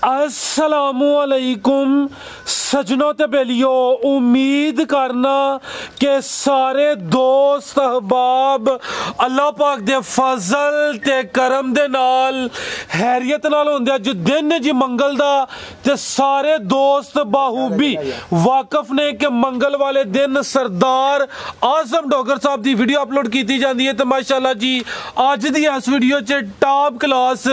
अस्सलामुअलैकुम सजनों ते बेलियो, उम्मीद करना कि सारे दोस्त अहबाब अल्लाह पाक दे फजल ते करम दे नाल हैरियत नाल होंदे। जो दिन जी मंगल दा ते सारे दोस्त बाहूबी वाकफ ने कि मंगल वाले दिन सरदार आजम डोगर साहब दी वीडियो अपलोड की जाती है। तो माशाल्लाह जी अज दी इस वीडियो च टॉप क्लास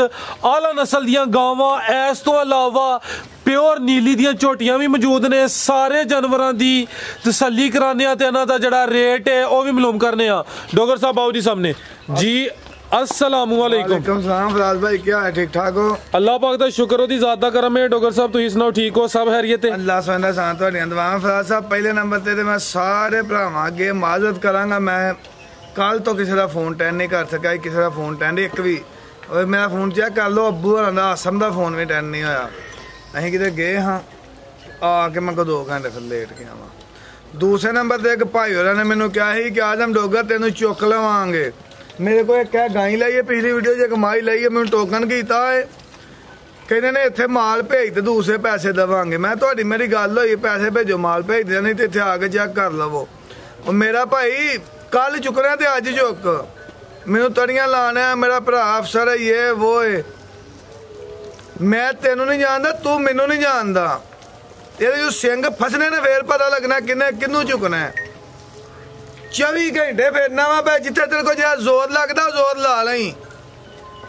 आला नस्ल दियां गावां, इस तो अलावा प्योर नीली दियां झोटियां भी मौजूद ने। सारे जानवरों की तसल्ली कराने ते इन्हां दा जिहड़ा रेट है वह भी मालूम करने। डोगर साहब आओ जी सामने जी। अस्सलामुअलैकुम। फराज भाई क्या है, ठीक ठाक हो? अल्लाह पाक दा शुक्र हो दी ज़ात दा करम है। डोगर साहब तुसीं सुनाओ, ठीक हो? सब खैरियत है? अल्लाह सुबहाना सान तुहाडियां दुआवां। फराज साहब पहले नंबर ते मैं सारे भरावां अगे माजरत करांगा, मैं कल तो किसी का फोन अटेंड नहीं कर सका, किसी का फोन अटेंड एक भी। और मेरा फोन चेक कर लो, अब्बू होरां दा आसम दा फोन भी अटेंड नहीं होया। असीं किते गए हाँ, आके मैं 2 घंटे फिर लेट गया वा। दूसरे नंबर ते एक भाई होरां ने मैनूं कहा कि आजम डोगर तेनों चुक लवांगे। मेरे को एक गाई लाई है, पिछली वीडियो च कमाई लाई है, मैं टोकन किया है, कहते ने इत्थे माल भेज दे दूसरे पैसे देवांगे। मैं तुहाडी मेरी गल होई, पैसे भेजो माल भेज दे, नहीं तो इत्थे आके चेक कर लवो। और मेरा भाई कल चुकना ते अज चुक, मैनू तड़ियां लाना है, मेरा भरा अफसर है, ये वो है। मैं तेनू नहीं जानदा, तू मैनू नहीं जानदा। तेरे जो सिंग फसने ने फिर पता लगना किन्ने किन्नू चुकना है। 24 घंटे फिरना वा पे, जिथे तेरे को जो जोर लगता जोर ला लई।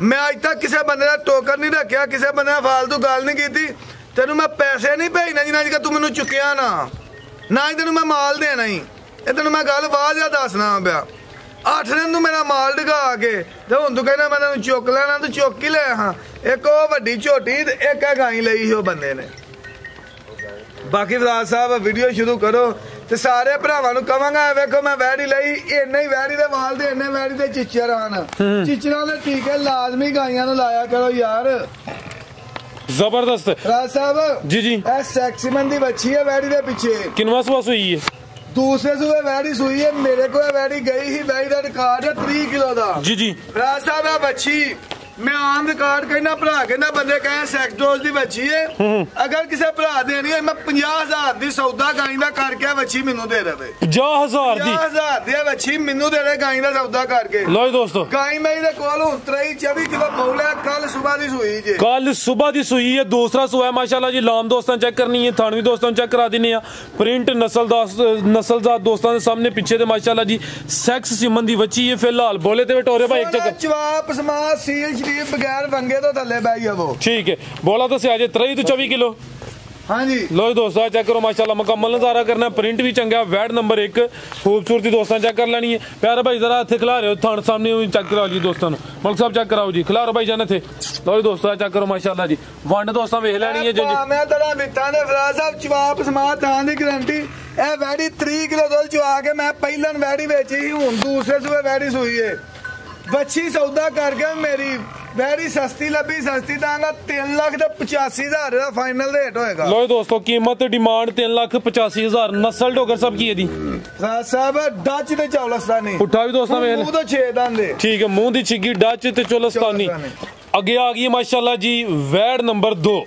मैं अज तक किसी बंदे का टोकन नहीं रखा, किसी बंदे फालतू गल नहीं की। तेनू मैं पैसे नहीं भेजना जिन्ना चिर तू मैनू चुकिया ना ही तेनू मैं माल देना ही। तेनू मैं गल वाजिया दसना पिया। 8 दिन तू मेरा माल डगा के ते हुण तू कहना मैं तेनू चुक लेना, तू चुक ही ले। हाँ, एक वो वड्डी झोटी एक गाई लई ही बंदे ने। बाकी फराज साहब वीडियो शुरू करो ते सारे भरावां नूं कहांगा, वेखो मैं वैड़ी लई, इन्ने ही वैड़ी दे वाल दे, इन्ने वैड़ी दे चिच्चर आन। चिच्चरां दे टीके लाजमी गाइयां नूं लाया करो यार। जबरदस्त फराज साहब जी जी। ए सेक्सीमन दी बच्ची है वैड़ी दे पीछे। किनवा सुबह सुई है? दूसरे सुबह वैड़ी सुई है। मेरे को वैड़ी गई ही, वैड़ी का रिकॉर्ड है 3 किलो का। जी जी। फराज साहब है बच्ची, मैं आम रिकॉर्ड कहना, भरा कहना, बंदे कहें सेक्टोज की बच्ची है। अगर किसी भरा देनी है, मैं 50,000 की सौदा गाई का करके बच्ची मैनू दे दे। 50,000 दी बच्ची मैनू दे दे गाई का सौदा करके। लो दोस्तों, गाय मेरे को 23-24 किलो बौल है, कल सुबह की सुई जी। कल सुबह की सुई है, दूसरा सुआ है माशाल्लाह जी। लाम दोस्तों चेक करनी है, थानवी दोस्तों चेक करा देने। प्रिंट नस्लजात दोस्तों सामने पीछे ते माशाल्लाह जी सेक्स सिमन की बच्ची है। फिलहाल बोले ते टोरे भाई एक चक्कर जवाब समाज सील बगैर वंगे तो थले बैठी है वो। ठीक है, बोला तो आज 23 तो 24 किलो। हाँ जी। लो दोस्तों चेक करो माशाल्लाह, मुकम्मल नजारा करना। प्रिंट भी चंगा, वैड नंबर 1, खूबसूरती दोस्तों चेक कर लेनी है। प्यारे भाई जरा इतने खिला रहे हो, थान सामने चेक कराओ जी दोस्तों। मलिक साहब चेक कराओ जी, खिला रहे भाई जाने थे। लो दोस्तों चेक करो माशाल्लाह जी, वंड दोस्तों वेख लेनी है जी। मैं तेरा बिता ने फराज साहब जवाब समाज थान दी गारंटी। ए वैडी 3 किलो दुध चुआ के मैं पहलन वैडी बेची ही, हुण दूसरे सुबह वैडी सुई है। बच्ची सौदा करके मेरी वैडी सस्ती लभी, सस्ती दांगा 3,85,000 का फाइनल रेट होएगा। लो दोस्तों कीमत डिमांड 3,85,000। नस्ल डोगर साहब की है दी? साहब डच ते चौलस्तानी। उठा भी दोस्तों मुंह तो 6 दंद। ठीक है, मुंह दी छिगी डच ते चौलस्तानी। आगे आ गई माशाल्लाह जी वैड नंबर 2।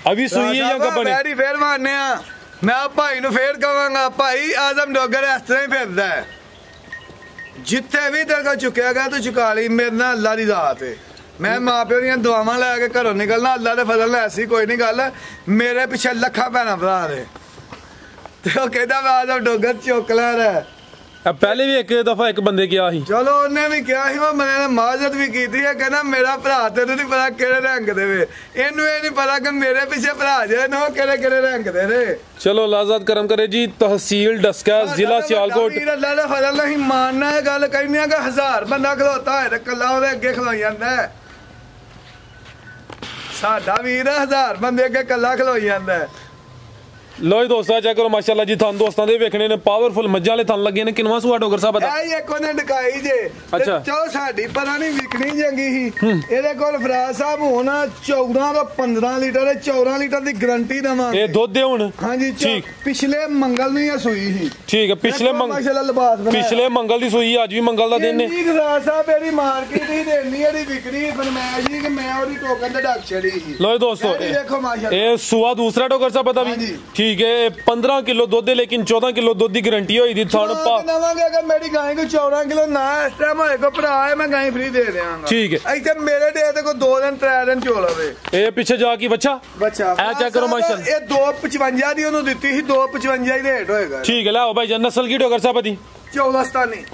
अभी सुई है या गबने? वैडी फेर मारने आ। मैं भाई नु फेर कहांगा, भाई आजम डोगर इस तरह ही फिरदा है। जिथे भी तेरे को चुकया गया तो चुका ली, मेरे नाल अल्लाह दी जात है। मैं माँ प्यो दी दुआवां लैके घरों निकलना, अल्लाह दे फजल नाल ऐसी कोई नहीं गल। मेरे पिछे लखा भैन भरा दे ते ओह कहदा मैं आजम डोगर चुक लै रहा। पहले भी एक दफा एक बंदे किया ही, चलो उन्हें भी किया ही, मैंने ने माजरत भी की थी। कहना मेरा भरा तेनू नहीं पता केड़े रंग दे वे, इनू ये नहीं पता कि मेरे पीछे भरा जे नो केड़े केड़े रंग दे रे। चलो लाज़ात करम करे जी। तहसील डस्का, जिला सियालकोट। अल्लाह दा फजल नहीं मानना है गल कहनी कि 1000 बंदा खलोता है ते कल्ला ओदे अगे खलोई जांदा है। साडा वीर 1000 बंदे अगे कल्ला खलोई जांदा है। लो जी दोस्तों चेक करो माशाल्लाह जी थान दोस्तों दे वेखने ने पावरफुल मज्जा वाले थान लगे ने किनवा सुआ डोगर साहब बता ਇਹ ਇੱਕ ਉਹਨੇ ਡਕਾਈ ਜੇ ਅੱਛਾ। ਚੋ ਸਾਡੀ ਪਤਾ ਨਹੀਂ ਵਿਕਣੀ ਚੰਗੀ ਸੀ ਇਹਦੇ ਕੋਲ ਫਰਾਜ਼ ਸਾਹਿਬ ਹੁਣ 14 ਤੋਂ 15 ਲੀਟਰ 14 ਲੀਟਰ ਦੀ ਗਾਰੰਟੀ ਦਵਾਂਗੇ ਇਹ ਦੁੱਧ ਦੇ ਹੁਣ ਹਾਂਜੀ ਠੀਕ ਪਿਛਲੇ ਮੰਗਲ ਨੂੰ ਇਹ ਸੂਈ ਸੀ ਠੀਕ ਹੈ ਪਿਛਲੇ ਮਾਸ਼ਾਅੱਲਾ ਲਿਬਾਸ ਬਣਾਇਆ ਪਿਛਲੇ ਮੰਗਲ ਦੀ ਸੂਈ ਅੱਜ ਵੀ ਮੰਗਲ ਦਾ ਦਿਨ ਨੇ ਇਹ ਫਰਾਜ਼ ਸਾਹਿਬ ਇਹਦੀ ਮਾਰਕੀਟ ਹੀ ਦੇਣੀ ਇਹਦੀ ਵਿਕਰੀ ਫਰਮਾਇਸ਼ ਸੀ ਕਿ ਮੈਂ ਉਹਦੀ ਟੋਕਨ ਤੇ ਡੱਕ ਛੜੀ ਸੀ लो जी दोस्तों ਇਹ ਦੇਖੋ ਮਾਸ਼ਾਅੱਲਾ ਇਹ ਸੁਆ ਦੂਸਰਾ ਡੋਗਰ ਸਾਹਿਬ ਪਤਾ ਵੀ ਹਾਂਜੀ। ਠੀਕ ਹੈ 15 ਕਿਲੋ ਦੁੱਧ ਹੈ ਲੇਕਿਨ 14 ਕਿਲੋ ਦੁੱਧ ਦੀ ਗਾਰੰਟੀ ਹੋਈ ਦੀ ਥਣ ਪਾ ਦਵਾਂਗੇ ਅਗਰ ਮੇਰੀ ਗਾਂ ਕੋ 14 ਕਿਲੋ ਨਾ ਇਸ ਟਾਈਮ ਹੋਏ ਕੋ ਭਰਾ ਹੈ ਮੈਂ ਗਾਂ ਫ੍ਰੀ ਦੇ ਦਿਆਂਗਾ ਠੀਕ ਹੈ ਇੱਥੇ ਮੇਰੇ ਡੇ ਤੇ ਕੋ 2 ਦਿਨ 3 ਦਿਨ ਚੋ ਲਵੇ ਇਹ ਪਿੱਛੇ ਜਾ ਕੇ ਬੱਚਾ ਬੱਚਾ ਇਹ ਚੈੱਕ ਕਰੋ ਮਾਸ਼ਾਅੱਲਾ ਇਹ 255 ਦੀ ਉਹਨੂੰ ਦਿੱਤੀ ਸੀ 255 ਹੀ ਰੇਟ ਹੋਏਗਾ ਠੀਕ ਹੈ ਲਾਓ ਭਾਈ ਜਾਨ ਨਸਲ ਕੀ ਡੋਗਰ ਸਾਹਿਬ ਦੀ 14 ਸਤਾਨੀ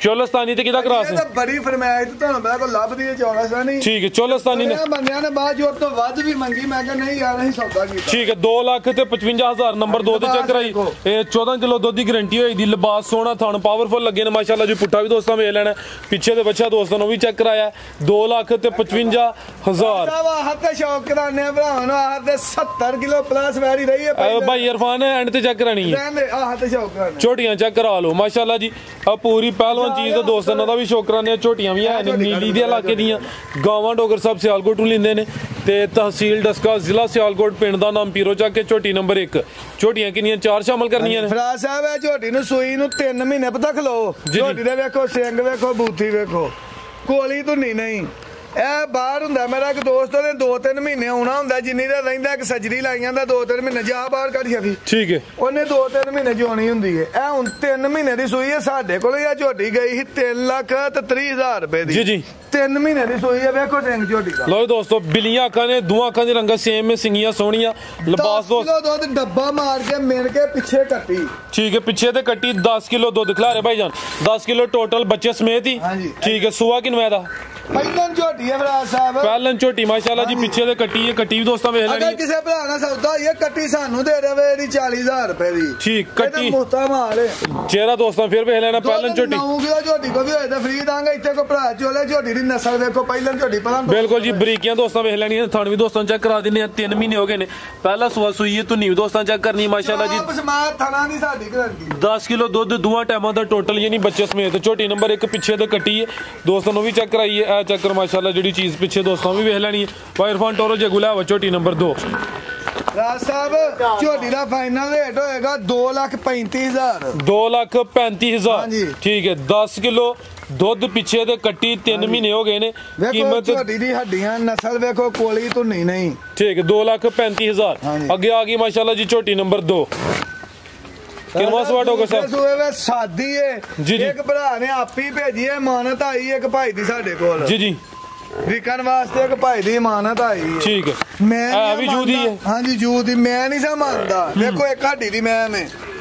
ਚੋਲਸਤਾਨੀ ਤੇ ਕਿਹਦਾ ਕਰਾਸ ਇਹ ਹੈ ਤਾਂ ਬੜੀ ਫਰਮਾਇਸ਼ ਤੇ ਤੁਹਾਨੂੰ ਮੈਂ ਕੋ ਲੱਭਦੀ ਹੈ 14 ਸਤਾਨੀ ਠੀਕ ਹੈ ਚੋਲਸਤਾਨੀ ਨੇ ਬੰਦਿਆਂ ਨੇ ਬਾਅਦ ਜੋ ਤੋਂ ਵੱਧ ਵੀ ਮੰਗੀ ਮੈਂ ਕਿਹਾ ਨਹੀਂ ਯਾਰ ਅਸੀਂ ਸੌਦਾ ਕੀਤਾ ਠੀਕ ਹੈ 2 ਲੱਖ ਤੇ 55000 ਨੰਬਰ 2 ਤੇ ਚੈੱਕ ਕਰਾਈ ਇਹ 14 ਕਿਲੋ ਦੁੱਧ ਦੀ ਗਾਰੰਟੀ ਹੋਈ ਦੀ ਲਿਬਾਸ ਸੋਹਣਾ ਥਣ ਪਾਵਰਫੁਲ ਲੱਗੇ ਨੇ ਮਾਸ਼ਾਅੱਲਾ ਜੀ ਪੁੱਠਾ ਵੀ ਦੋਸਤਾਂ ਵੇਖ ਲੈਣਾ ਪਿੱਛੇ ਦੇ ਬੱਚਾ ਦੋਸਤਾਂ ਨੂੰ ਵੀ ਚੈੱਕ ਕਰਾਇਆ 2 ਲੱਖ ਤੇ 55000 ਸਾਹਿਬ ਆਹ ਤੇ ਸ਼ੌਕ ਕਰਾਣੇ ਭਰਾਵਾਂ ਨੂੰ ਆਹ ਤੇ 70 ਕਿਲੋ ਪਲੱਸ ਵੈਰੀ ਰਹੀ ਹੈ ਭਾਈ ਇਰਫਾਨ ਐਂਡ ਤੇ ਚੈੱਕ ਕਰਾਣੀ ਹੈ ਰਹਿੰਦੇ ਆਹ ਤੇ ਸ਼ੌਕ ਕਰਾਣੇ ਝੋਟੀਆਂ ਚੈੱਕ ਕਰਾ ਲਓ ਮਾਸ਼ਾਅੱਲਾ ਜੀ ਆ ਪੂਰੀ ਪਹਿਲਵਾਨ ਚੀਜ਼ ਤੇ ਦੋਸਤਾਂ ਦਾ ਵੀ ਸ਼ੌਕ ਕਰਾਣੇ ਝੋਟੀਆਂ ਵੀ ਹੈ ਨੀਲੀ ਦੇ ਇਲਾਕੇ ਦੀਆਂ ਗਾਵਾਂ ਡੋਗਰ ਸਾਹਿਬ ਸਿਆਲਕੋਟ ਨੂੰ ਲੈਂਦੇ ਨੇ ਤੇ ਤਹਿਸੀਲ ਡਸਕਾ ਜ਼ਿਲ੍ਹਾ ਸਿਆਲਕੋਟ ਪਿੰਡ ਦਾ ਨਾਮ ਪੀਰੋ ਚੱਕ ਕੇ ਝੋਟੀ ਨੰਬਰ 1 ਝੋਟੀਆਂ ਕਿੰਨੀਆਂ 4 ਸ਼ਾਮਲ ਕਰਨੀਆਂ ਨੇ ਫਰਾਜ਼ ਸਾਹਿਬ ਇਹ ਝੋਟੀ ਨੂੰ ਸੂਈ ਨੂੰ 3 ਮਹੀਨੇ ਪਤਾ ਖਲੋ ਝੋਟੀ ਦੇ ਵੇਖੋ ਸਿੰਘ ਵੇਖੋ ਬੂਥੀ ਵੇਖੋ ਕੋਲੀ ਧੁੰਨੀ ਨਹੀਂ ਇਹ ਬਾਹਰ ਹੁੰਦਾ ਮੇਰਾ ਇੱਕ ਦੋਸਤ ਉਹਨੇ 2-3 ਮਹੀਨੇ ਆਉਣਾ ਹੁੰਦਾ ਜਿੰਨੀ ਦਾ ਰਹਿੰਦਾ ਇੱਕ ਸਜਰੀ ਲਾਈਆਂ ਦਾ 2-3 ਮਹੀਨੇ ਜਾ ਬਾਹਰ ਕੱਢ ਸ਼ਫੀ ਠੀਕ ਹੈ ਉਹਨੇ 2-3 ਮਹੀਨੇ ਜਿਉਣੀ ਹੁੰਦੀ ਹੈ ਇਹ ਹੁਣ 3 ਮਹੀਨੇ ਦੀ ਸੂਈ ਹੈ ਸਾਡੇ ਕੋਲ ਇਹ ਝੋਟੀ ਗਈ ਸੀ 3,30,000 ਰੁਪਏ ਦੀ ਜੀ ਜੀ 3 ਮਹੀਨੇ ਦੀ ਸੂਈ ਹੈ ਵੇਖੋ ਸਿੰਘ ਝੋਟੀ ਦਾ ਲੋ ਦੋਸਤੋ ਬਿਲੀਆਂ ਅੱਖਾਂ ਨੇ ਦੋਹਾਂ ਅੱਖਾਂ ਦੀ ਰੰਗਤ ਸੇਮ ਹੈ ਸਿੰਗੀਆਂ ਸੋਹਣੀਆਂ ਲਿਬਾਸ ਦੋਸਤ ਕਿਲੋ ਦੁੱਧ ਡੱਬਾ ਮਾਰ ਕੇ ਮਿਣ ਕੇ ਪਿੱਛੇ ਕੱਟੀ ਠੀਕ ਹੈ ਪਿੱਛੇ ਤੇ ਕੱਟੀ 10 ਕਿਲੋ ਦੁੱਧ ਖਿਲਾ ਰਹੇ ਭਾਈ ਜਾਨ 10 ਕਿਲੋ ਟੋਟਲ ਬੱਚੇ ਸਮੇਤ ਹੀ ਹਾਂਜੀ। ਠੀਕ ਹੈ ਸੁਆ ਕਿਨਵੇਂ ਦਾ ਪਹਿਲਾਂ ਝੋਟੀ ਹੈ ਫਰਾਜ਼ ਸਾਹਿਬ ਪਹਿਲਾਂ ਝੋਟੀ ਮਾਸ਼ਾਅੱਲਾ ਜੀ ਪਿੱਛੇ ਤੇ ਕੱਟੀ ਹੈ ਕੱਟੀ ਵੀ ਦੋਸਤਾਂ ਵੇਖ ਅਗਰ ਲੈਣੀ ਕਿਸੇ ਭਰਾ ਨਾਲ ਸੌਦਾ ਹੋਈਏ ਕੱਟੀ ਸਾਨੂੰ ਦੇ ਦੇਵੇ ਇਹਦੀ 40,000 ਰੁਪਏ ਦੀ ਠੀਕ ਕੱਟੀ ਮੁਹਤਾ ਮਾਲ ਹੈ ਚਿਹਰਾ ਦੋਸਤਾਂ ਫਿਰ ਵੇਖ ਲੈਣਾ ਪਹਿਲਾਂ ਝੋਟੀ 9 ਕਿਲੋ ਝੋਟੀ ਕੋ ਵੀ ਹੋਏ ਤਾਂ ਫ੍ਰੀ ਦਾਂਗੇ ਇੱਥੇ ਕੋ ਭਰਾ ਚੋਲੇ ਝੋਟੀ ਦੀ ਨਸਲ ਵੇਖੋ ਪਹਿਲਾਂ ਝੋਟੀ ਪਹਿਲਾਂ ਬਿਲਕੁਲ ਜੀ ਬਰੀਕੀਆਂ ਦੋਸਤਾਂ ਵੇਖ ਲੈਣੀਆਂ ਥਣ ਵੀ ਦੋਸਤਾਂ ਚੈੱਕ ਕਰਾ ਦਿੰਨੇ ਆ 3 ਮਹੀਨੇ ਹੋ ਗਏ ਨੇ ਪਹਿਲਾ ਸੁਆ ਸੂਈ ਹੈ ਧੁੰਨੀ ਵੀ ਦੋਸਤਾਂ ਚੈੱਕ ਕਰਨੀ ਮਾਸ਼ਾਅੱਲਾ ਜੀ ਆਪਸ ਮਾਂ ਥਣਾ ਦੀ ਸਾਡੀ ਗਰੰਟੀ 10 ਕਿਲੋ ਦੁੱਧ ਦੋਵਾਂ ਟਾਈਮਾਂ ਦਾ ਟੋਟਲ ਯਾਨੀ ਬੱਚੇ ਸਮੇਤ ਝੋਟੀ ਨੰਬਰ 1 ਪਿੱਛੇ ਤੇ ਕੱਟੀ ਹੈ ਦੋਸਤਾਂ ਨੂੰ ਵੀ ਚੈੱਕ ਕਰਾਈਏ ਇਹ ਚੈੱਕ ਕਰ ਮਾਸ਼ਾਅੱਲਾ ਜਿਹੜੀ ਚੀਜ਼ ਪਿੱਛੇ ਦੋਸਤਾਂ ਵੀ ਵੇਖ ਲੈਣੀ ਹੈ ਭਾਈ ਇਰਫਾਨ ਟੋਰੋ ਜੇ ਗੁਲਾ ਝੋਟੀ ਨੰਬਰ 2 ਰਾਜ ਸਾਹਿਬ ਝੋਟੀ ਦਾ ਫਾਈਨਲ ਰੇਟ ਹੋਏਗਾ 2,35,000 2,35,000 ਹਾਂਜੀ। ਠੀਕ ਹੈ 10 ਕਿਲੋ ਦੁੱਧ ਪਿੱਛੇ ਤੇ ਕੱਟੀ 3 ਮਹੀਨੇ ਹੋ ਗਏ ਨੇ ਵੇਖੋ ਕੀਮਤ ਝੋਟੀ ਦੀ ਹੱਡੀਆਂ ਨਸਲ ਵੇਖੋ ਕੋਲੀ ਧੁੰਨੀ ਨਹੀਂ ਠੀਕ ਹੈ 2,35,000 ਹਾਂਜੀ। ਅੱਗੇ ਆ ਗਈ ਮਾਸ਼ਾਅੱਲਾ ਜੀ ਝੋਟੀ ਨੰਬਰ 2 ਕਿਨਵਾ ਸਵਾ ਡੋਗਰ ਸਾਹਿਬ ਸੂਏ ਵੇ ਸਾਦੀ ਏ ਜੀ, ਜੀ। ਇੱਕ ਭਰਾ ਨੇ ਆਪੀ ਭੇਜੀ ਏ ਮਾਨਤ ਆਈ ਇੱਕ ਭਾਈ ਦੀ ਸਾਡੇ ਕੋਲ ਜੀ ਜੀ ਵਿਕਣ ਵਾਸਤੇ ਇੱਕ ਭਾਈ ਦੀ ਮਾਨਤ ਆਈ ਏ ਠੀਕ ਹੈ ਮੈਂ ਇਹ ਵੀ ਜੂ ਦੀ ਹੈ ਹਾਂਜੀ ਜੂ ਦੀ ਮੈਂ ਨਹੀਂ ਸਾ ਮੰਨਦਾ ਵੇਖੋ ਇੱਕ ਹੱਡੀ ਦੀ ਮੈਂ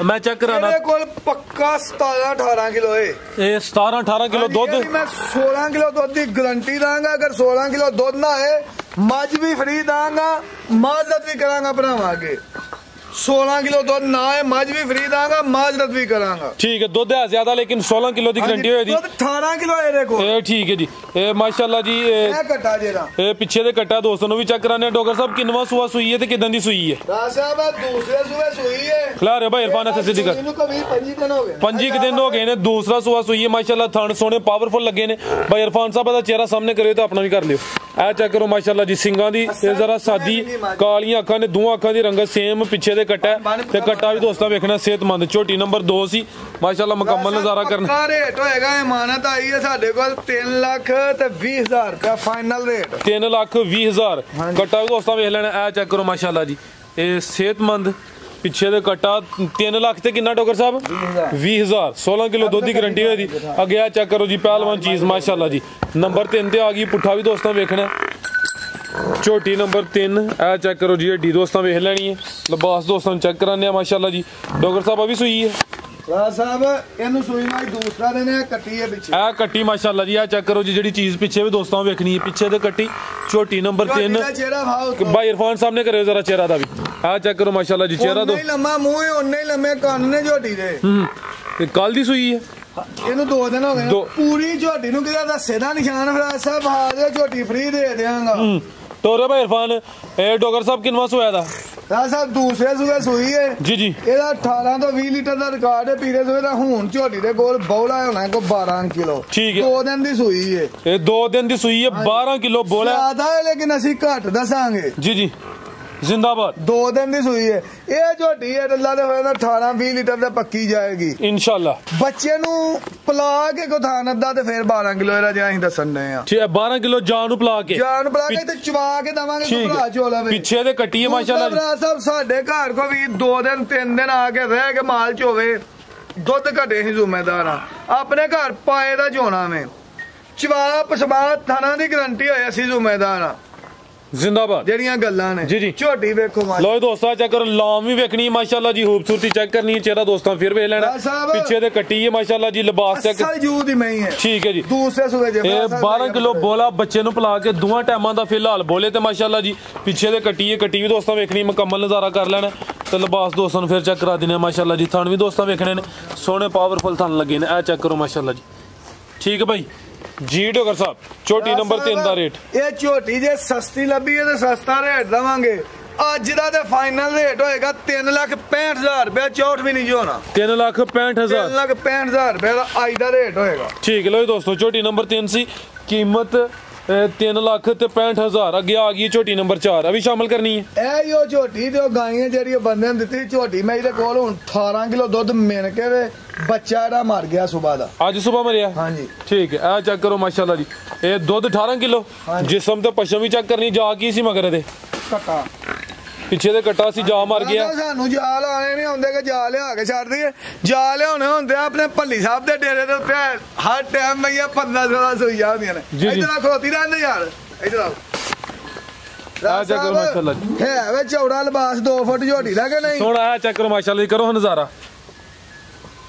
ਮੈਂ ਚੈੱਕ ਕਰਾਣਾ ਇਹਦੇ ਕੋਲ ਪੱਕਾ 17-18 ਕਿਲੋ ਏ ਇਹ 17-18 ਕਿਲੋ ਦੁੱਧ ਇਹਦੀ ਮੈਂ 16 ਕਿਲੋ ਦੁੱਧ ਦੀ ਗਾਰੰਟੀ ਦਾਂਗਾ ਅਗਰ 16 ਕਿਲੋ ਦੁੱਧ ਨਾ ਆਏ ਮੱਝ ਵੀ ਫਰੀ ਦਾਂਗਾ ਮਾਜ਼ਰਤ ਵੀ ਕਰਾਂਗਾ ਭਰਾਵਾਂ ਅੱਗੇ 16 ਕਿਲੋ ਦੁੱਧ ਨਾ ਹੈ ਮੱਝ ਵੀ ਫਰੀ ਦਾਂਗਾ ਮਾਜ਼ਰਤ ਵੀ ਕਰਾਂਗਾ ਠੀਕ ਹੈ ਦੁੱਧ ਹੈ ਜ਼ਿਆਦਾ ਲੇਕਿਨ 16 ਕਿਲੋ ਦੀ ਗਾਰੰਟੀ ਹੋਈ ਦੀ ਦੁੱਧ 18 ਕਿਲੋ ਇਹਦੇ ਕੋਲ ਇਹ ਠੀਕ ਹੈ ਜੀ ਇਹ ਮਾਸ਼ਾਅੱਲਾ ਜੀ ਇਹ ਕੱਟਾ ਜਿਹੜਾ ਇਹ ਪਿੱਛੇ ਦੇ ਕੱਟਾ ਦੋਸਤਾਂ ਨੂੰ ਵੀ ਚੈੱਕ ਕਰਾਣੇ ਡਾਕਟਰ ਸਾਹਿਬ ਕਿੰਨਵਾ ਸੂਆ ਸੂਈ ਹੈ ਤੇ ਕਿਦਾਂ ਦੀ ਸੂਈ ਹੈ ਰਾਜ ਸਾਹਿਬ ਦੂਸਰੇ ਸੂਏ ਸੂਈ ਹੈ ਖਲਾ ਰਹੇ ਭਾਈ ਇਰਫਾਨ ਇੱਥੇ ਸਿੱਧੀ ਕਰ ਇਹਨੂੰ ਕभी 25 ਦਿਨ ਹੋ ਗਏ 25 ਦਿਨ ਹੋ ਗਏ ਨੇ ਦੂਸਰਾ ਸੂਆ ਸੂਈ ਹੈ ਮਾਸ਼ਾਅੱਲਾ ਥਣ ਸੋਹਣੇ ਪਾਵਰਫੁਲ ਲੱਗੇ ਨੇ ਭਾਈ ਇਰਫਾਨ ਸਾਹਿਬ ਦਾ ਚਿਹਰਾ ਸਾਹਮਣੇ ਕਰਿਓ ਤਾਂ ਆਪਣਾ ਵੀ ਕਰ ਲਿਓ ਇਹ ਚੈੱਕ ਕਰੋ ਮਾਸ਼ਾਅੱਲਾ ਜੀ ਸਿੰਘਾਂ ਦੀ ਇਹ ਜ਼ਰਾ ਸਾਦੀ ਕਾਲੀਆਂ ਅੱਖਾਂ ਨੇ ਦੋਹਾਂ ਅੱਖਾਂ ਦੀ ਰੰਗਤ ਸੇਮ ਪਿੱਛੇ ਦੇ ਕੱਟਾ ਤੇ ਕੱਟਾ ਵੀ ਦੋਸਤਾਂ ਵੇਖਣਾ ਸਿਹਤਮੰਦ ਝੋਟੀ ਨੰਬਰ 2 ਸੀ ਮਾਸ਼ਾਅੱਲਾ ਮੁਕੰਮਲ ਨਜ਼ਾਰਾ ਕਰਨ ਪੱਕਾ ਰੇਟ ਹੋਏਗਾ ਇਮਾਨਤ ਆਈ ਹੈ ਸਾਡੇ ਕੋਲ 3,20,000 ਰੁਪਏ ਫਾਈਨਲ ਰੇਟ 3,20,000 ਕੱਟਾ ਵੀ ਦੋਸਤਾਂ ਵੇਖ ਲੈਣਾ ਇਹ ਚੈੱਕ ਕਰੋ ਮਾਸ਼ਾਅੱਲਾ ਜੀ ਇਹ ਸਿਹਤਮੰਦ ਪਿੱਛੇ ਦੇ ਕੱਟਾ 3 ਲੱਖ ਤੇ ਕਿੰਨਾ ਡੋਗਰ ਸਾਹਿਬ 20,000 16 ਕਿਲੋ ਦੁੱਧ ਦੀ ਗਾਰੰਟੀ ਹੋਈ ਦੀ ਅੱਗੇ ਆ ਚੈੱਕ ਕਰੋ ਜੀ ਪਹਿਲਵਾਨ ਚੀਜ਼ ਮਾਸ਼ਾਅੱਲਾ ਜੀ ਨੰਬਰ 3 ਤੇ ਆ ਗਈ ਪੁੱਠਾ ਵੀ ਦੋਸਤਾਂ ਵੇਖਣਾ ਝੋਟੀ ਨੰਬਰ 3 ਇਹ ਚੈੱਕ ਕਰੋ ਜੀ ਹੱਡੀ ਦੋਸਤਾਂ ਵੇਖ ਲੈਣੀ ਹੈ ਲਿਬਾਸ ਦੋਸਤਾਂ ਨੂੰ ਚੈੱਕ ਕਰਾਣੇ ਆ ਮਾਸ਼ਾਅੱਲਾ ਜੀ ਡੋਗਰ ਸਾਹਿਬ ਆ ਵੀ ਸੂਈ ਹੈ ਰਾਜ ਸਾਹਿਬ ਇਹਨੂੰ ਸੂਈ ਨਾਲ ਦੂਸਰਾ ਦਿਨ ਇਹ ਕੱਟੀ ਹੈ ਪਿੱਛੇ ਇਹ ਕੱਟੀ ਮਾਸ਼ਾਅੱਲਾ ਜੀ ਆ ਚੈੱਕ ਕਰੋ ਜੀ ਜਿਹੜੀ ਚੀਜ਼ ਪਿੱਛੇ ਵੀ ਦੋਸਤਾਂ ਵੇਖਣੀ ਹੈ ਪਿੱਛੇ ਤੇ ਕੱਟੀ ਝੋਟੀ ਨੰਬਰ 3 ਚਿਹਰਾ ਭਾਉ ਭਾਈ ਇਰਫਾਨ ਸਾਹਿਬ ਨੇ ਕਰਿਓ ਜ਼ਰਾ ਚਿਹਰਾ ਦਾ ਵੀ ਆ ਚੈੱਕ ਕਰੋ ਮਾਸ਼ਾਅੱਲਾ ਜੀ ਚਿਹਰਾ ਦੋ ਨਹੀਂ ਲੰਮਾ ਮੂੰਹ ਹੈ ਉਹਨੇ ਹੀ ਲੰਮੇ ਕੰਨ ਨੇ ਝੋਟੀ ਦੇ ਤੇ ਕੱਲ ਦੀ ਸੂਈ ਹੈ ਇਹਨੂੰ 2 ਦਿਨ ਹੋ ਗਏ ਨੇ ਪੂਰੀ ਝੋਟੀ ਨੂੰ ਕਿਹਦਾ ਦੱਸੇ ਦਾ ਨਿਸ਼ਾਨ ਫਰਾਜ ਸਾਹਿਬ ਹਾਜ਼ਰ ਝੋਟੀ ਫ੍ਰੀ ਦੇ ਦੇਵਾਂਗਾ ਤੋਰੇ ਭਾਈ ਇਰਫਾਨ ਇਹ ਡੋਗਰ ਸਾਹਿਬ ਕਿੰਨਵਾ ਸੋਇਆ ਦਾ ਸਾਹਿਬ ਦੂਸਰੇ ਸੂਏ ਸੂਈ ਹੈ ਜੀ ਜੀ। ਇਹਦਾ 18 ਤੋਂ 20 ਲੀਟਰ ਦਾ ਰਿਕਾਰਡ ਹੈ ਪੀਲੇ ਸੂਏ ਦਾ। ਹੁਣ ਝੋਟੀ ਦੇ ਕੋਲ ਬੌਲਾ ਹੋਣਾ ਕੋ 12 ਕਿਲੋ। ਠੀਕ ਹੈ। 2 ਦਿਨ ਦੀ ਸੂਈ ਹੈ ਇਹ 2 ਦਿਨ ਦੀ ਸੂਈ ਹੈ 12 ਕਿਲੋ ਬੋਲਾ ਜ਼ਿਆਦਾ ਹੈ ਲੇਕਿਨ ਅਸੀਂ ਘੱਟ ਦੱਸਾਂਗੇ। ਜੀ ਜੀ जिंदाबाद। 2 दिन ਦੀ ਸੂਈ ਹੈ ਇਹ ਝੋਟੀ ਹੈ ਅੱਲਾ ਦੇ ਹੋਏ 18 20 ਲੀਟਰ ਦੇ ਪੱਕੀ ਜਾਏਗੀ इंशाल्लाह। ਬੱਚੇ ਨੂੰ ਪਲਾ ਕੇ ਕੋ ਥਾਨ ਅੱਧਾ ਤੇ ਫਿਰ 12 ਕਿਲੋ ਇਹਦਾ ਜੇ ਅਸੀਂ ਦੱਸਣ ਦੇ ਆ। ठीक है 12 किलो जान पला के ਤੇ ਚਵਾ ਕੇ ਦਵਾਂਗੇ ਭਰਾ ਚੋਲਾ ਪਿੱਛੇ ਦੇ ਕੱਟੀ ਹੈ ਮਾਸ਼ਾਅੱਲਾ। ਭਰਾ ਸਾਹਿਬ ਸਾਡੇ ਘਰ ਕੋ ਵੀ 2 ਦਿਨ 3 ਦਿਨ ਆ ਕੇ ਰਹਿ ਕੇ ਮਾਲ ਚ ਹੋਵੇ ਦੁੱਧ ਘਟੇ ਹੀ ਜ਼ਿੰਮੇਦਾਰ ਆ। ਆਪਣੇ ਘਰ ਪਾਏ ਦਾ ਝੋਣਾ ਵੇ ਚਵਾ ਪਸਵਾ ਥਾਣਾ ਦੀ ਗਰੰਟੀ ਹੋਏ ਅਸੀਂ ਜ਼ਿੰਮੇਦਾਰ ਆ। जिंदाबाद ਜਿਹੜੀਆਂ ਗੱਲਾਂ ਨੇ जी जी। ਝੋਟੀ ਵੇਖੋ लो दोस्तों चेक करो लाम भी वेखनी है माशाल्लाह जी खूबसूरती चेक करनी है चेहरा दोस्तों फिर वेख लेना पीछे दे कट्टी है माशाल्लाह जी लिबास चेक ਅਸਲ ਜੂਦ ਹੀ ਨਹੀਂ ਹੈ। ठीक है जी। ਦੂਸਰੇ ਸੂਏ ਜੇ ਇਹ 12 ਕਿਲੋ ਬੋਲਾ ਬੱਚੇ ਨੂੰ ਪਿਲਾ ਕੇ ਦੋਵਾਂ ਟਾਈਮਾਂ ਦਾ ਫਿਲਹਾਲ ਬੋਲੇ ਤੇ ਮਾਸ਼ਾਅੱਲਾ ਜੀ ਪਿੱਛੇ ਦੇ ਕੱਟੀ ਹੈ ਕੱਟੀ ਵੀ ਦੋਸਤਾਂ ਵੇਖਣੀ ਮੁਕੰਮਲ ਨਜ਼ਾਰਾ ਕਰ ਲੈਣਾ ਤੇ ਲਿਬਾਸ ਦੋਸਤਾਂ ਨੂੰ ਫਿਰ ਚੈੱਕ ਕਰਾ ਦਿੰਦੇ ਮਾਸ਼ਾਅੱਲਾ ਜੀ। ਥਣ ਵੀ ਦੋਸਤਾਂ ਵੇਖਣੇ ਨੇ ਸੋਹਣੇ ਪਾਵਰਫੁਲ ਥਣ ਲੱਗੇ ਨੇ ਇਹ ਚੈੱਕ ਕਰੋ ਮਾਸ਼ਾਅੱਲਾ ਜੀ। ਠੀਕ ਹੈ ਭਾਈ ਜੀ ਡੋਗਰ ਸਾਹਿਬ ਝੋਟੀ ਨੰਬਰ 3 ਦਾ ਰੇਟ ਇਹ ਝੋਟੀ ਜੇ ਸਸਤੀ ਲੱਭੀ ਹੈ ਤੇ ਸਸਤਾ ਰੇਟ ਦਵਾਂਗੇ। ਅੱਜ ਦਾ ਤੇ ਫਾਈਨਲ ਰੇਟ ਹੋਏਗਾ 3,65,000 ਰੁਪਏ 64 ਵੀ ਨਹੀਂ ਜੋ ਹੋਣਾ 3,65,000 3,65,000 ਰੁਪਏ ਦਾ ਅੱਜ ਦਾ ਰੇਟ ਹੋਏਗਾ। ਠੀਕ ਹੈ ਲੋ ਦੋਸਤੋ ਝੋਟੀ ਨੰਬਰ 3 ਸੀ ਕੀਮਤ 3,65,000 ਅੱਗੇ ਆ ਗਈ ਝੋਟੀ ਨੰਬਰ 4 ਆ ਵੀ ਸ਼ਾਮਲ ਕਰਨੀ ਹੈ। ਇਹ ਜੋ ਝੋਟੀ ਤੇ ਗਾਈਆਂ ਜਿਹੜੀ ਬੰਦੇ ਨੇ ਦਿੱਤੀ ਝੋਟੀ ਮੈਂ ਇਹਦੇ ਕੋਲ ਹੁਣ 18 ਕਿਲੋ ਦੁੱਧ ਮਿਣ ਕੇ ਵੇ ਬੱਚਾ ਇਹਦਾ ਮਰ ਗਿਆ ਸਵੇਰ ਦਾ ਅੱਜ ਸਵੇਰ ਮਰਿਆ। ਹਾਂਜੀ ਠੀਕ ਹੈ ਆ ਚੈੱਕ ਕਰੋ ਮਾਸ਼ਾਅੱਲਾ ਜੀ ਇਹ ਦੁੱਧ 18 ਕਿਲੋ ਜਿਸਮ ਤੇ ਪਸ਼ਮ ਵੀ ਚੈੱਕ ਕਰਨੀ ਜਾ ਕੀ ਸੀ ਮਗਰ ਇਹਦੇ ਕੱਟਾ ਪਿੱਛੇ ਦੇ ਕੱਟਾ ਸੀ ਜਾ ਮਰ ਗਿਆ। ਸਾਨੂੰ ਜਾਲ ਆਣੇ ਨਹੀਂ ਹੁੰਦੇ ਕਿ ਜਾ ਲਿਆ ਕੇ ਛੱਡ ਦਈਏ ਜਾ ਲਿਆਉਣੇ ਹੁੰਦੇ ਆਪਣੇ ਭੱਲੀ ਸਾਹਿਬ ਦੇ ਡੇਰੇ ਦੇ ਉੱਤੇ ਹਰ ਟਾਈਮ ਮਈਆ 15-16 ਸੂਈਆਂ ਹੁੰਦੀਆਂ ਨੇ। ਇਧਰ ਖੋਤੀ ਰਹਿੰਦੇ ਯਾਰ ਇਧਰ ਆਓ ਆ ਚੈੱਕ ਕਰੋ ਮਾਸ਼ਾਅੱਲਾ ਜੀ ਹੈ ਵੇ ਚੌੜਾ ਲਿਬਾਸ 2 ਫੁੱਟ ਝੋਟੀ ਦਾ ਕਿ ਨਹੀਂ ਸੋਹਣਾ ਆ ਚੈੱਕ ਕਰੋ ਮਾਸ਼ਾਅੱਲਾ ਜੀ ਕਰੋ ਨਜ਼ਾਰਾ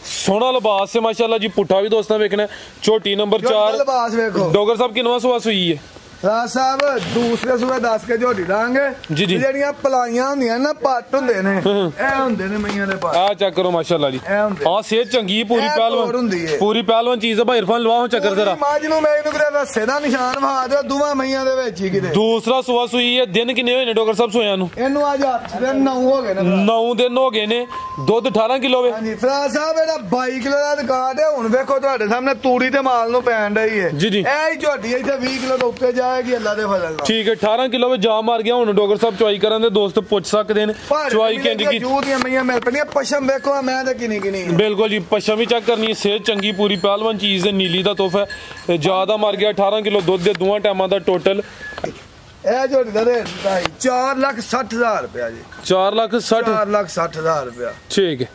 ਸੋਹਣਾ ਲਿਬਾਸ ਹੈ ਮਾਸ਼ਾਅੱਲਾ ਜੀ ਪੁੱਠਾ ਵੀ ਦੋਸਤਾਂ ਵੇਖਣਾ ਝੋਟੀ ਨੰਬਰ 4 ਲਿਬਾਸ ਵੇਖੋ ਡੋਗਰ ਸਾਹਿਬ ਕਿੰਨਵਾਂ ਸੂਆ ਸੂਈ ਹੈ ਰਾਜ ਸਾਹਿਬ ਦੂਸਰੇ ਸੂਏ 10 ਕੇ ਝੋਟੀ ਦਾਂਗੇ ਜੀ ਜੀ। ਜਿਹੜੀਆਂ ਪਲਾਈਆਂ ਹੁੰਦੀਆਂ ਨਾ ਪੱਟ ਹੁੰਦੇ ਨੇ ਇਹ ਹੁੰਦੇ ਨੇ ਮਈਆਂ ਦੇ ਪੱਟ ਆ ਚੈੱਕ ਕਰੋ ਮਾਸ਼ਾਅੱਲਾ ਜੀ ਆ ਸਿਹਤ ਚੰਗੀ ਪੂਰੀ ਪਹਿਲਵਾਨ ਚੀਜ਼ ਹੈ ਭਾਈ ਇਰਫਾਨ ਲਵਾਓ ਚੱਕਰ ਜ਼ਰਾ ਮਾਜ ਨੂੰ ਮੈਂ ਇਹਨੂੰ ਕਿਤੇ ਰਸੇ ਦਾ ਨਿਸ਼ਾਨ ਵਾ ਦਿਓ ਦੋਵਾਂ ਮਈਆਂ ਦੇ ਵਿੱਚ ਹੀ ਕਿਤੇ। ਦੂਸਰਾ ਸੂਆ ਸੂਈ ਹੈ ਦਿਨ ਕਿੰਨੇ ਹੋਏ ਨੇ ਡੋਗਰ ਸਾਹਿਬ ਸੋਇਆਂ ਨੂੰ ਇਹਨੂੰ ਅੱਜ 8 ਦਿਨ 9 ਹੋ ਗਏ ਨੇ 9 ਦਿਨ ਹੋ ਗਏ ਨੇ ਦੁੱਧ 18 ਕਿਲੋ ਵੇ। ਹਾਂਜੀ ਫਰਾਜ ਸਾਹਿਬ ਇਹਦਾ 22 ਕਿਲੋ ਦਾ ਰਿਕਾਰਡ ਹੈ। ਹੁਣ ਵੇਖੋ ਤੁਹਾਡੇ ਸਾਹਮਣੇ ਤੂੜੀ ਤੇ ਮਾਲ ਨੂੰ ਪੈਣ ਡਈ ਹੈ ਜੀ ਜੀ। ਇਹ ਹੀ ਝੋਟੀ ਇੱਥੇ 20 ਕਿਲੋ ਤੋਂ ਉੱਤੇ ਜਾਏਗੀ ਅੱਲਾ ਦੇ ਫਜ਼ਲ ਨਾਲ। ਠੀਕ ਹੈ 18 ਕਿਲੋ ਵਿੱਚ ਜਾ ਮਾਰ ਗਿਆ। ਹੁਣ ਡੋਗਰ ਸਾਹਿਬ ਚੁਆਈ ਕਰਨ ਦੇ ਦੋਸਤ ਪੁੱਛ ਸਕਦੇ ਨੇ ਚੁਆਈ ਕਿੰਜ ਕੀ ਜੂਦੀਆਂ ਮਈਆਂ ਮਿਲ ਪਣੀਆਂ ਪਸ਼ਮ ਵੇਖੋ ਮੈਂ ਤਾਂ ਕਿੰਨੀ ਬਿਲਕੁਲ ਜੀ ਪਸ਼ਮ ਵੀ ਚੈੱਕ ਕਰਨੀ ਸਿਹਤ ਚੰਗੀ ਪੂਰੀ ਪਹਿਲਵਾਨ ਚੀਜ਼ ਹੈ ਨੀਲੀ ਦਾ ਤੋਹਫਾ ਹੈ ਜ਼ਿਆਦਾ ਮਾਰ ਗਿਆ 18 ਕਿਲੋ ਦੁੱਧ ਦੇ ਦੋਵਾਂ ਟਾਈਮਾਂ ਦਾ ਟੋਟਲ। ਇਹ ਝੋਟੀ ਦਾ ਰੇਟ 4,60,000 ਰੁਪਇਆ ਜੀ 4,60,000 ਰੁਪਇਆ। ਠੀਕ ਹੈ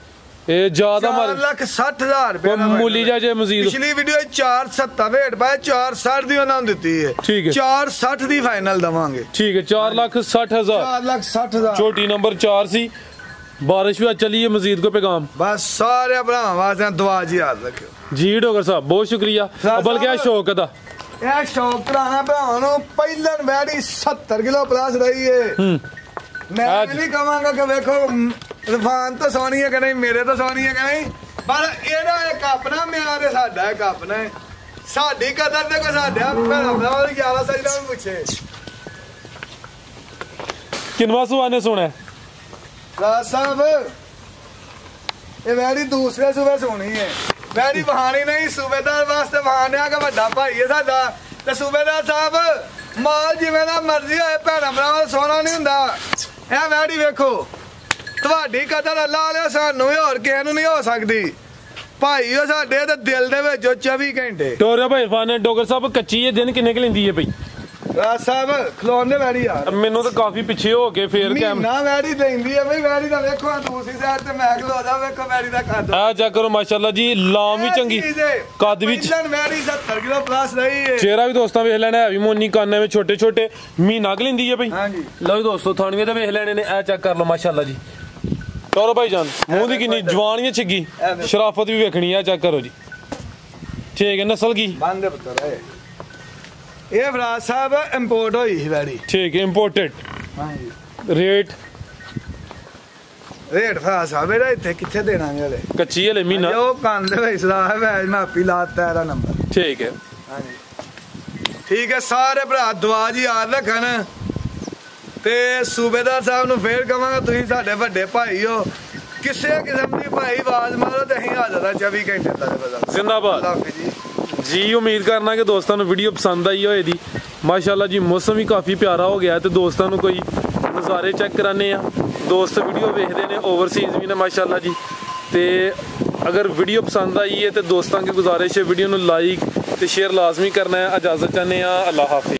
ਇਹ ਜ਼ਿਆਦਾ ਮਾਰ 4,60,000 ਰੁਪਏ ਮੂਲੀ ਜੇ ਮਜ਼ੀਦ ਪਿਛਲੀ ਵੀਡੀਓ 4,70 ਰੇਟ ਪਾਇਆ 4,60 ਦੀ ਉਹਨਾਂ ਨੂੰ ਦਿੱਤੀ ਹੈ। ਠੀਕ ਹੈ 4,60 ਦੀ ਫਾਈਨਲ ਦਵਾਂਗੇ। ਠੀਕ ਹੈ 4,60,000 4,60,000 ਛੋਟੀ ਨੰਬਰ 4 ਸੀ बारिश भी चली है मजीद को पैगाम बस सारे भरावां वास्ते दुआ जी याद रखियो जी डोगर साहब बहुत शुक्रिया अबल क्या शौक दा ਇਹ ਸ਼ੌਕ ਪੁਰਾਣਾ ਭਰਾਵਾਂ ਨੂੰ ਪਹਿਲਨ ਵੈੜੀ 70 ਕਿਲੋ ਪਲੱਸ ਰਹੀ ਏ। ਮੈਂ ਨਹੀਂ ਕਹਾਂਗਾ ਕਿ ਵੇਖੋ ਰਫਾਨ ਤਾਂ ਸੋਹਣੀ ਹੈ ਕਿ ਨਹੀਂ ਮੇਰੇ ਤਾਂ ਸੋਹਣੀ ਹੈ ਕਿ ਨਹੀਂ ਪਰ ਇਹਦਾ ਇੱਕ ਆਪਣਾ ਮਿਆਰ ਹੈ ਸਾਡਾ ਇੱਕ ਆਪਣਾ ਸਾਡੀ ਕਦਰ ਤੇ ਕੋਈ ਸਾਡਾ ਭੈਣਾ ਭਰਾ ਦੀ ਜ਼ਿਆਦਾ ਸਜਦਾ ਵੀ ਪੁੱਛੇ ਕਿੰਨਵਾ ਸੁਆਨੇ ਸੁਣਾ ਰਾਜ ਸਾਹਿਬ ਇਹ ਵੈੜੀ ਦੂਸਰੇ ਸੂਬੇ ਸੋਹਣੀ ਹੈ। ਵੈੜੀ ਬਹਾਨੀ ਨਹੀਂ ਸੂਬੇਦਾਰ ਵਾਸਤੇ ਬਹਾਨਿਆ ਕਿ ਵੱਡਾ ਭਾਈ ਹੈ ਸਾਡਾ ਤੇ ਸੂਬੇਦਾਰ ਸਾਹਿਬ ਮਾਲ ਜਿਵੇਂ ਦਾ ਮਰਜ਼ੀ ਹੋਏ ਭੈਣਾ ਭਰਾਵਾਂ ਸੋਹਣਾ ਨਹੀਂ ਹੁੰਦਾ। ਇਹ ਵੈੜੀ ਵੇਖੋ ਤੁਹਾਡੀ ਕਦਰ ਅੱਲਾ ਵਾਲਿਆ ਸਾਨੂੰ ਹੋਰ ਕਿਸੇ ਨੂੰ ਨਹੀਂ ਹੋ ਸਕਦੀ ਭਾਈ ਉਹ ਸਾਡੇ ਤੇ ਦਿਲ ਦੇ ਵਿੱਚ 24 ਘੰਟੇ ਟੋਰਿਆ ਭਾਈ ਫਾਨੇ ਡੋਗਰ ਸਾਹਿਬ ਕੱਚੀ ਇਹ ਦਿਨ ਕਿੰਨੇ ਕ ਲੈਂਦੀ ਹੈ ਭਾਈ ਰਾਜ ਸਾਹਿਬ ਖਲੋਣ ਦੇ ਵੈੜੀ ਯਾਰ ਮੈਨੂੰ ਤਾਂ ਕਾਫੀ ਪਿੱਛੇ ਹੋ ਕੇ ਫੇਰ ਕੈਮ ਨਾ ਵੈੜੀ ਲੈਂਦੀ ਹੈ ਬਈ ਵੈੜੀ ਦਾ ਵੇਖੋ ਦੂਸਰੀ ਸਾਈਡ ਤੇ ਮੈਂ ਖਲੋਦਾ ਵੇਖੋ ਵੈੜੀ ਦਾ ਕੱਦ ਆ ਚੈੱਕ ਕਰੋ ਮਾਸ਼ਾਅੱਲਾ ਜੀ ਲਾਮ ਵੀ ਚੰਗੀ ਕੱਦ ਵੀ ਵੈੜੀ 70 ਕਿਲੋ ਪਲੱਸ ਰਹੀ ਹੈ। ਚਿਹਰਾ ਵੀ ਦੋਸਤਾਂ ਵੇਖ ਲੈਣਾ ਹੈ ਵੀ ਮੋਨੀ ਕਾਨੇ ਵਿੱਚ ਛੋਟੇ ਛੋਟੇ ਮਹੀਨਾ ਕ ਲੈਂਦੀ ਹੈ ਭਾਈ। ਹਾਂਜੀ ਲਓ ਦੋਸਤੋ ਥਾਣੀਆਂ ਤੇ ਵੇਖ ਲੈਣੇ ਨੇ ਆ ਚੈੱਕ ਕਰ ਲਓ ਮਾਸ਼ਾਅੱਲਾ ਜੀ ਟੋਰੋ ਭਾਈ ਜਾਨ ਮੂੰਹ ਦੀ ਕਿੰਨੀ ਜਵਾਨੀਆਂ ਛਿੱਗੀ ਸ਼ਰਾਫਤ ਵੀ ਵੇਖਣੀ ਆ ਚੈੱਕ ਕਰੋ ਜੀ ਠੀਕ ਹੈ ਨਸਲ ਕੀ ਬੰਦੇ ਪੁੱਤਰ ਹੈ ਇਹ ਫਰਾਜ ਸਾਹਿਬ ਇੰਪੋਰਟ ਹੋਈ ਸੀ ਵੈੜੀ ਠੀਕ ਹੈ ਇੰਪੋਰਟਡ ਹਾਂਜੀ ਰੇਟ ਫਰਾਜ ਸਾਹਿਬ ਇਹਦਾ ਇੱਥੇ ਕਿੱਥੇ ਦੇਣਾਗੇ ਹਲੇ ਕੱਚੀ ਹਲੇ ਮਹੀਨਾ ਉਹ ਕੰਨ ਦੇ ਵਿੱਚ ਦਾ ਹੈ ਮੈਂ ਆਪੀ ਲਾਤਾ ਇਹਦਾ ਨੰਬਰ ਠੀਕ ਹੈ ਹਾਂਜੀ ਠੀਕ ਹੈ ਸਾਰੇ ਭਰਾ ਦੁਆ ਜੀ ਯਾਦ ਰੱਖਣ ਤੇ ਸੂਬੇਦਾਰ ਸਾਹਿਬ ਨੂੰ ਫੇਰ ਕਹਾਂਗਾ ਤੁਸੀਂ ਸਾਡੇ ਵੱਡੇ ਭਾਈ ਹੋ, ਕਿਸੇ ਕਿਸਮ ਦੀ ਭਾਈ ਆਵਾਜ਼ ਮਾਰੋ ਤੇ ਅਸੀਂ ਹਾਜ਼ਰ ਹਾਂ 24 ਘੰਟੇ ਤੱਕ। ਜ਼ਿੰਦਾਬਾਦ ਜੀ। ਉਮੀਦ ਕਰਨਾ ਕਿ ਦੋਸਤਾਂ ਨੂੰ ਵੀਡੀਓ ਪਸੰਦ ਆਈ ਹੋਏਗੀ। ਮਾਸ਼ਾਅੱਲਾ ਜੀ ਮੌਸਮ ਵੀ ਕਾਫੀ ਪਿਆਰਾ ਹੋ ਗਿਆ ਤੇ ਦੋਸਤਾਂ ਨੂੰ ਕੋਈ ਨਜ਼ਾਰੇ ਚੈੱਕ ਕਰਾਨੇ ਆ। ਦੋਸਤ ਵੀਡੀਓ ਵੇਖਦੇ ਨੇ ਓਵਰਸੀਜ਼ ਵੀ ਨੇ ਮਾਸ਼ਾਅੱਲਾ ਜੀ। ਤੇ अगर वीडियो पसंद आई है तो दोस्तों की गुजारिश है वीडियो को लाइक तो शेयर लाजमी करना है। इजाज़त चाहते हैं, अल्लाह हाफिज़।